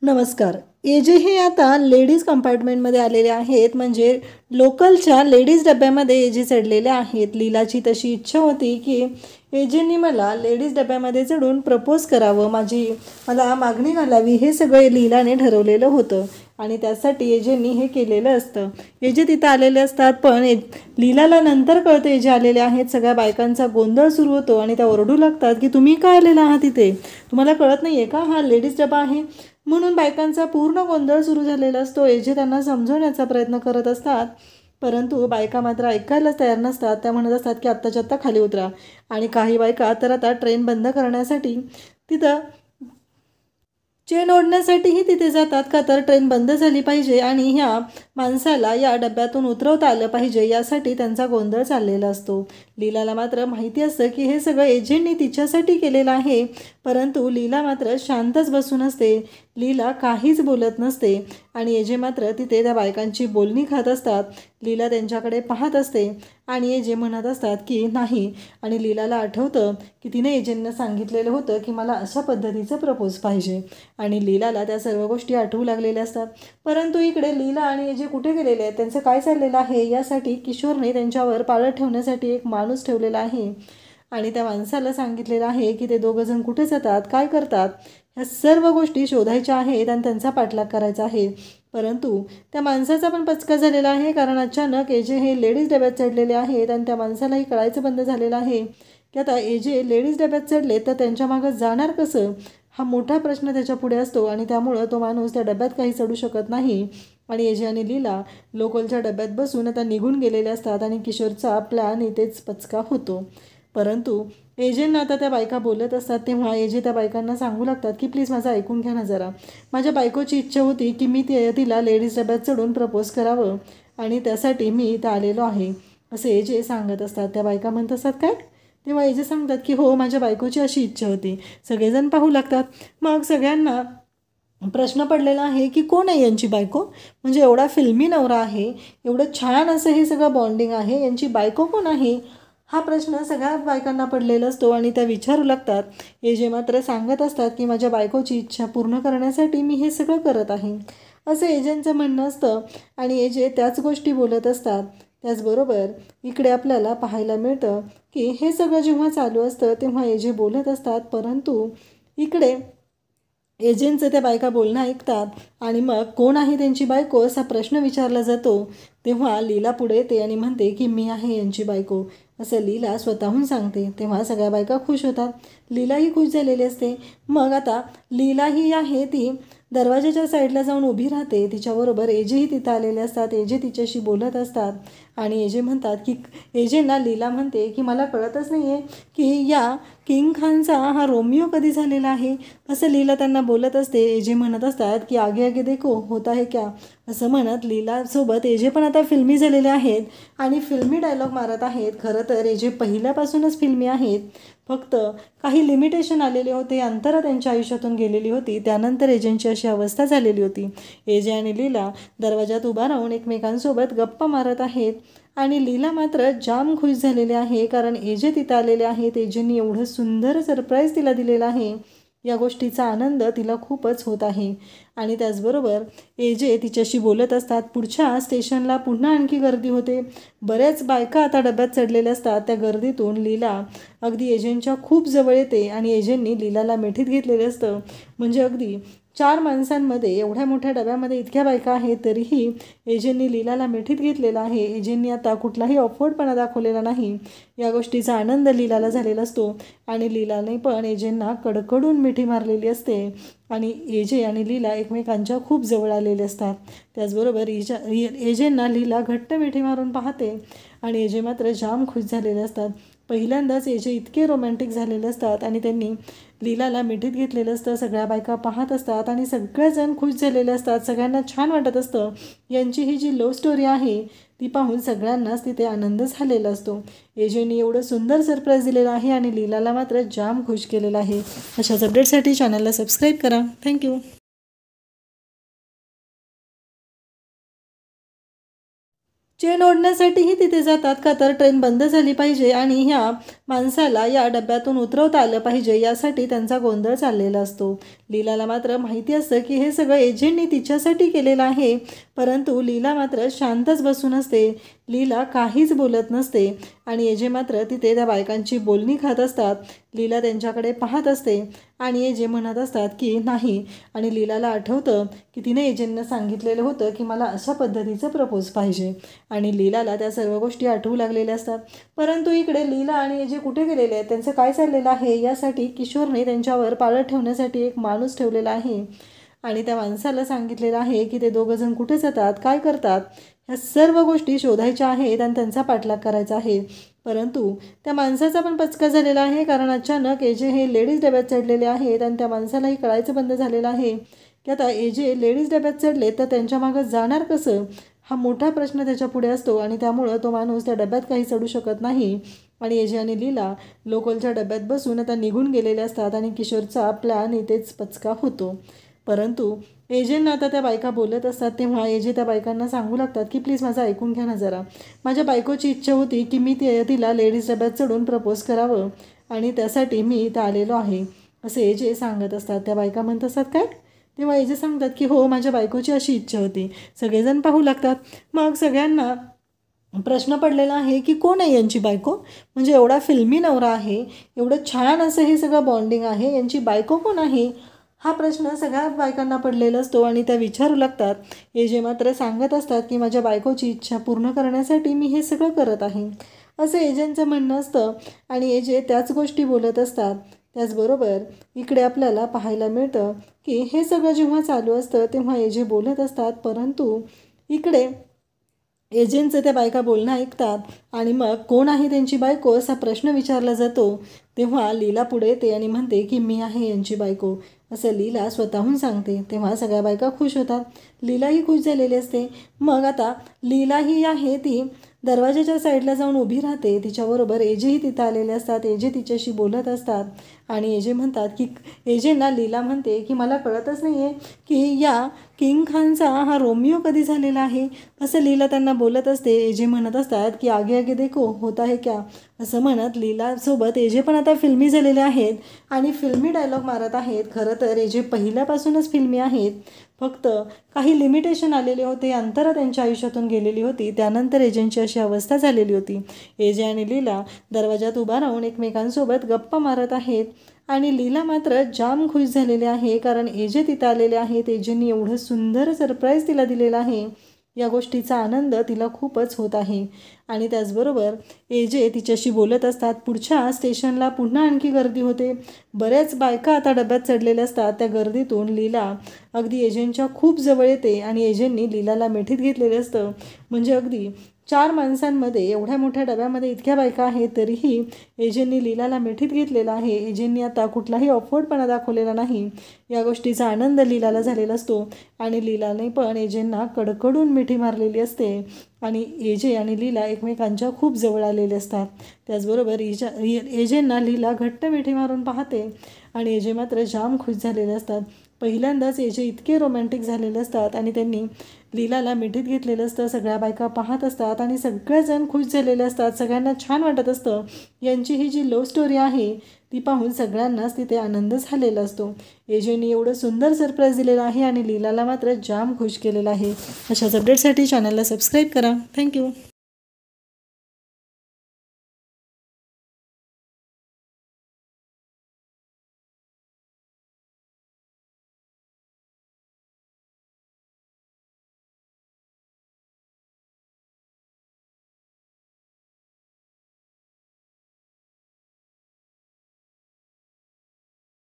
नमस्कार. एजे हे आता लेडीज कंपार्टमेंटमध्ये आलेले आहेत, म्हणजे लोकलच्या लेडीज डब्यामध्ये एजे चढलेले आहेत. लीलाची तशी इच्छा होती की एजेंनी मला लेडीज डब्यामध्ये चढून प्रपोज करावं, मला मागणी घालावी. हे सगळं लीलाने ठरवलेलं होतं आणि त्यासाठी एजेंनी हे केलेलं असतं. एजे तिथं आलेले असतात, पण लीलाला नंतर कळतं एजे आलेले आहेत. सगळ्या बायकांचा गोंधळ सुरू होतो आणि त्या ओरडू लागतात की तुम्ही का आलेला आहात तिथे, तुम्हाला कळत नाही आहे का हा लेडीज डबा आहे. म्हणून बायकांचा पूर्ण गोंधळ सुरू झालेला असतो. एजे त्यांना समजवण्याचा प्रयत्न करत असतात, परंतु बायका मात्र ऐकायलाच तयार नसतात. त्या म्हणत असतात की आत्ताच्या आत्ता खाली उतरा. आणि काही बायका तर आता ट्रेन बंद करण्यासाठी तिथं चेन ओढण्यासाठीही तिथे जातात, का तर ट्रेन बंद झाली पाहिजे आणि ह्या माणसाला या डब्यातून उतरवता आलं पाहिजे, यासाठी त्यांचा गोंधळ चाललेला असतो. लीलाला मात्र माहिती असतं की हे सगळं एजंटनी तिच्यासाठी केलेलं आहे, परंतु लीला मात्र शांतच बसून असते. लीला काहीच बोलत नसते आणि एजे मात्र तिथे त्या बायकांची बोलणी खात असतात. लीला त्यांच्याकडे पाहत असते आणि एजे म्हणत असतात की नाही. आणि लीलाला आठवतं की तिने एजेंना सांगितलेलं होतं की मला अशा पद्धतीचं प्रपोज पाहिजे आणि लीलाला त्या सर्व गोष्टी आठवू लागलेल्या असतात. परंतु इकडे लीला आणि एजे कुठे गेलेले आहेत, त्यांचं काय चाललेलं आहे, यासाठी किशोरने त्यांच्यावर पाळत ठेवण्यासाठी एक माणूस ठेवलेला आहे आणि त्या माणसाला सांगितलेलं आहे की ते दोघंजण कुठे जातात, काय करतात, ह्या सर्व गोष्टी शोधायच्या आहेत आणि त्यांचा पाठलाग करायचा आहे. परंतु त्या माणसाचा पण पचका झालेला आहे, कारण अचानक एजे हे लेडीज डब्यात चढलेले आहेत आणि त्या माणसालाही कळायचं बंद झालेलं आहे की आता एजे लेडीज डब्यात चढले तर त्यांच्या मागं जाणार कसं, हा मोठा प्रश्न त्याच्या पुढे असतो. आणि त्यामुळं तो माणूस त्या डब्यात काही चढू शकत नाही आणि एजे आणि लीला लोकलच्या डब्यात बसून आता निघून गेलेले असतात आणि किशोरचा प्लॅन इथेच पचका होतो. परंतु एजेंना आता त्या बायका बोलत असतात, तेव्हा एजे त्या बायकांना सांगू लागतात की प्लीज माझं ऐकून घ्या ना जरा. माझ्या बायकोची इच्छा होती की मी तिला लेडीज डब्यात चढून प्रपोज करावं आणि त्यासाठी मी इथं आलेलो आहे, असे एजे सांगत असतात. त्या बायका म्हणत असतात काय. तेव्हा एजे सांगतात की हो, माझ्या बायकोची अशी इच्छा होती. सगळेजण पाहू लागतात. मग सगळ्यांना प्रश्न पडलेला आहे की कोण आहे यांची बायको, म्हणजे एवढा फिल्मी नवरा आहे, एवढं छान असं हे सगळं बॉन्डिंग आहे, यांची बायको कोण आहे, हा प्रश्न सगळ्या बायकांना पडलेला असतो आणि त्या विचारू लागतात. एजे मात्र सांगत असतात की माझ्या बायकोची इच्छा पूर्ण करण्यासाठी मी हे सगळं करत आहे, असं एजेंचं म्हणणं असतं आणि एजे त्याच गोष्टी बोलत असतात. त्याचबरोबर इकडे आपल्याला पाहायला मिळतं की हे सगळं जेव्हा चालू असतं तेव्हा एजे बोलत असतात, परंतु इकडे एजेंटचं त्या बायका बोलणं ऐकतात आणि मग कोण आहे त्यांची बायको असा प्रश्न विचारला जातो. तेव्हा लीला पुढे येते आणि म्हणते की मी आहे यांची बायको, असं लीला स्वतःहून सांगते. तेव्हा सगळ्या बायका खुश होतात, लीलाही खुश झालेली असते. मग आता लीलाही आहे ती दरवाजाच्या साईडला जाऊन उभी राहते, तिच्याबरोबर एजेही तिथं आलेले असतात. एजे तिच्याशी बोलत असतात आणि एजे म्हणतात की एजेंना लीला म्हणते की मला कळतच नाही आहे की या किंग खानचा हा रोमियो कधी झालेला आहे, असं लीला त्यांना बोलत असते. एजे म्हणत असतात की आगे आगे देखो होता है क्या, असं म्हणत लीलासोबत एजे पण आता फिल्मी झालेले आहेत आणि फिल्मी डायलॉग मारत आहेत. खरं तर एजे पहिल्यापासूनच फिल्मी आहेत, फक्त काही लिमिटेशन आलेले होते, अंतरं त्यांच्या आयुष्यातून गेलेली होती, त्यानंतर एजेंची अशी अवस्था झालेली होती. एजे आणि लीला दरवाजात उभा राहून एकमेकांसोबत गप्पा मारत आहेत आणि लीला मात्र जाम खुश झालेले आहे, कारण एजे तिथं आलेले आहेत. एजेंनी एवढं सुंदर सरप्राईज तिला दिलेलं आहे, या गोष्टीचा आनंद तिला खूपच होत आहे. आणि त्याचबरोबर एजे तिच्याशी बोलत असतात. पुढच्या स्टेशनला पुन्हा आणखी गर्दी होते, बऱ्याच बायका आता डब्यात चढलेल्या असतात. त्या गर्दीतून लीला अगदी एजेंटच्या खूप जवळ येते आणि एजेंटनी लीलाला मिठीत घेतलेलं असतं. म्हणजे अगदी 4 माणसांमध्ये एवढ्या मोठ्या डब्यामध्ये इतक्या बायका आहेत, तरीही एजेंनी लीलाला मिठीत घेतलेला आहे. एजेंनी आता कुठलाही ऑफवर्डपणा दाखवलेला नाही, या गोष्टीचा आनंद लीलाला झालेला असतो आणि लीलाने पण एजेंना कडकडून मिठी मारलेली असते आणि एजे आणि लीला एकमेकांच्या खूप जवळ आलेले असतात. त्याचबरोबर एजेंना लीला घट्ट मिठी मारून पाहते आणि एजे मात्र जाम खुश झालेले असतात. पहिल्यांदाच एजे इतके रोमॅन्टिक झालेले असतात आणि त्यांनी लीलाला मिठीत घेतलेलं असतं. सगळ्या बायका पाहत असतात आणि सगळेजण खुश झालेले असतात, सगळ्यांना छान वाटत असतं. यांची ही जी लव्ह स्टोरी आहे ती पाहून सगळ्यांनाच तिथे आनंद झालेला असतो. एजेंनी एवढं सुंदर सरप्राईज दिलेलं आहे आणि लीलाला मात्र जाम खुश केलेलं आहे. अशाच अपडेटसाठी चॅनलला सबस्क्राईब करा. थँक्यू. चेन ओढण्यासाठीही तिथे जातात का तर ट्रेन बंद झाली पाहिजे आणि ह्या माणसाला या डब्यातून उतरवता आलं पाहिजे यासाठी त्यांचा गोंधळ चाललेला असतो. लीलाला मात्र माहिती असतं की हे सगळं एजंटनी तिच्यासाठी केलेलं आहे, परंतु लीला मात्र शांतच बसून असते. लीला काहीच बोलत नसते आणि एजे मात्र तिथे त्या बायकांची बोलणी खात असतात. लीला त्यांच्याकडे पाहत असते आणि एजे म्हणत असतात की नाही, आणि लीलाला आठवतं की तिने एजेंटनं सांगितलेलं होतं की मला अशा पद्धतीचं प्रपोज पाहिजे, आणि लीलाला त्या सर्व गोष्टी आठवू लागलेल्या असतात. परंतु इकडे लीला आणि एजे कुठे गेलेले आहेत, त्यांचं काय चाललेलं आहे यासाठी किशोरने त्यांच्यावर पाळत ठेवण्यासाठी एक माणूस ठेवलेला आहे आणि त्या माणसाला सांगितलेलं आहे की ते दोघंजण कुठे जातात, काय करतात, ह्या सर्व गोष्टी शोधायच्या आहेत आणि त्यांचा पाठलाग करायचा आहे. परंतु त्या माणसाचा पण पचका झालेला आहे, कारण अचानक एजे हे लेडीज डब्यात चढलेले आहेत आणि त्या माणसालाही कळायचं बंद झालेलं आहे की आता एजे लेडीज डब्यात चढले तर त्यांच्या मागं जाणार कसं, हा मोठा प्रश्न त्याच्या पुढे असतो आणि त्यामुळं तो माणूस त्या डब्यात काही चढू शकत नाही. आणि एजे आणि लीला लोकलच्या डब्यात बसून आता निघून गेलेले असतात आणि किशोरचा प्लॅन इथेच पचका होतो. परंतु एजेंना आता त्या बायका बोलत असतात तेव्हा एजे त्या बायकांना सांगू लागतात की प्लीज माझं ऐकून घ्या ना जरा, माझ्या बायकोची इच्छा होती की मी तिला लेडीज डब्यात चढून प्रपोज करावं आणि त्यासाठी मी इथं आलेलो आहे, असे एजे सांगत असतात. त्या बायका म्हणत असतात काय, तेव्हा एजे सांगतात की हो, माझ्या बायकोची अशी इच्छा होती. सगळेजण पाहू लागतात. मग सगळ्यांना प्रश्न पडलेला आहे की कोण आहे यांची बायको, म्हणजे एवढा फिल्मी नवरा आहे, एवढं छान असं हे सगळं बॉन्डिंग आहे, यांची बायको कोण आहे, हा प्रश्न सगळ्या बायकांना पडलेला असतो आणि त्या विचारू लागतात. एजे मात्र सांगत असतात की माझ्या बायकोची इच्छा पूर्ण करण्यासाठी मी हे सगळं करत आहे, असं एजेंचं म्हणणं असतं आणि एजे त्याच गोष्टी बोलत असतात. त्याचबरोबर इकडे आपल्याला पाहायला मिळतं की हे सगळं जेव्हा चालू असतं तेव्हा एजे बोलत असतात, परंतु इकडे एजेंटचं त्या बायका बोलणं ऐकतात आणि मग कोण आहे त्यांची बायको असा प्रश्न विचारला जातो. तेव्हा लीला पुढे येते आणि म्हणते की मी आहे यांची बायको, असं लीला स्वतःहून सांगते. तेव्हा सगळ्या बायका खुश होतात, लीलाही खुश झालेली असते. मग आता लीला ही आहे ती दरवाजाच्या साईडला जाऊन उभी राहते, तिच्याबरोबर एजेही तिथं आलेले असतात. एजे तिच्याशी बोलत असतात आणि एजे म्हणतात की एजेंना लीला म्हणते की मला कळतच नाही आहे की या किंग खानचा हा रोमियो कधी झालेला आहे, असं लीला त्यांना बोलत असते. एजे म्हणत असतात की आगे आगे देखो होता है क्या, असं म्हणत लीलासोबत एजे पण आता फिल्मी झालेले आहेत आणि फिल्मी डायलॉग मारत आहेत. खरं तर एजे पहिल्यापासूनच फिल्मी आहेत, फक्त काही लिमिटेशन आलेले होते, अंतरं त्यांच्या आयुष्यातून गेलेली होती, त्यानंतर एजेंटची अशी अवस्था झालेली होती. एजे आणि लीला दरवाजात उभा राहून एकमेकांसोबत गप्पा मारत आहेत आणि लीला मात्र जाम खुश झालेले आहे, कारण एजे तिथं आलेले आहेत. एजेंनी एवढं सुंदर सरप्राईज तिला दिलेला आहे, या गोष्टीचा आनंद तिला खूपच होत आहे. आणि त्याचबरोबर एजे तिच्याशी बोलत असतात. पुढच्या स्टेशनला पुन्हा आणखी गर्दी होते, बऱ्याच बायका आता डब्यात चढलेल्या असतात. त्या गर्दीतून लीला अगदी एजेंटच्या खूप जवळ येते आणि एजेंटनी लीलाला मिठीत घेतलेलं असतं. म्हणजे अगदी 4 माणसांमध्ये एवढ्या मोठ्या डब्यामध्ये इतक्या बायका आहेत तरीही एजेंटनी लीलाला मिठीत घेतलेला आहे. एजेंटनी आता कुठलाही ऑफवर्डपणा दाखवलेला नाही, या गोष्टीचा आनंद लीलाला झालेला असतो आणि लीलाने पण एजेंटना कडकडून मिठी मारलेली असते आणि एजे आणि लीला एकमेकांच्या खूप जवळ आलेले असतात. त्याचबरोबर एजेंना लीला घट्ट मिठी मारून पाहते आणि एजे मात्र जाम खुश झालेले असतात. पहिल्यांदाच एजे इतके रोमॅन्टिक झालेले असतात आणि त्यांनी लीलाला मिठीत घेतलेलं असतं. सगळ्या बायका पाहत असतात आणि सगळेजण खुश झालेले असतात, सगळ्यांना छान वाटत असतं. यांची ही जी लव्ह स्टोरी आहे ती पाहून सगळ्यांनाच तिथे आनंद झालेला असतो. एजेंनी एवढं सुंदर सरप्राईज दिलेलं आहे आणि लीलाला मात्र जाम खुश केलेलं आहे. अशाच अपडेटसाठी चॅनलला सबस्क्राईब करा. थँक्यू.